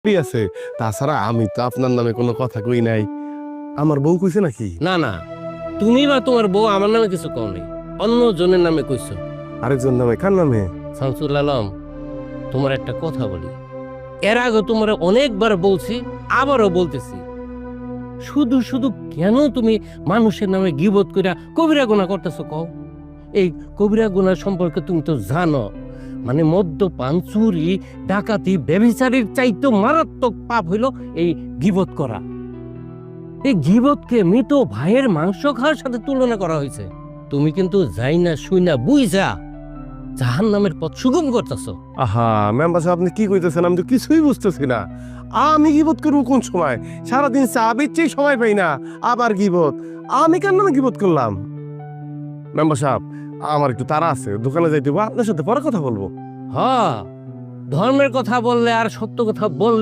আছে। তাছাড়া আমি তো আপনার নামে কোনো কথা কই নাই। আমার বউ কইছে নাকি? না না, তুমি বা তোমার বউ আমার নামে কিছু কও নেই, অন্য জনের নামে কইছো। আরেকজন নামে? কার নামে? শামসুল আলম, তোমার একটা কথা বলি, এর আগে তোমার অনেকবার বলছি, আবারও বলতেছি, শুধু শুধু কেন তুমি মানুষের নামে গীবত কইরা কবিরা গুনাহ করতেছো কও? এই কবিরা গুনাহ সম্পর্কে তুমি তো জানো, মানে মদ্যপান, চুরি, ডাকাতি, ব্যভিচারীর চাইতে মারাত্মক পাপ হইল এই গীবত করা। এই গীবতকে মৃত ভাইয়ের মাংস খাওয়ার সাথে তুলনা করা হয়েছে। তুমি কিন্তু যাই না শুই না বুঝা জাহান্নামের পথ সুগম করতেছো। আহা মেম্বার সাহেব, আপনি কি কইতেছেন? আমি তো কিছুই বুঝতেছি না। আমি গিবত করবো কোন সময়? সারাদিন চা বেচেই সময় পাই না, আবার গিবত? আমি কেন নামে গিবত করলাম? মেম্বার সাহেব, আমার একটু তাড়া আছে, দোকানে যাইতে হবে, আপনার সাথে পরে কথা বলবো। হ, ধর্মের কথা বললে আর সত্য কথা বললেই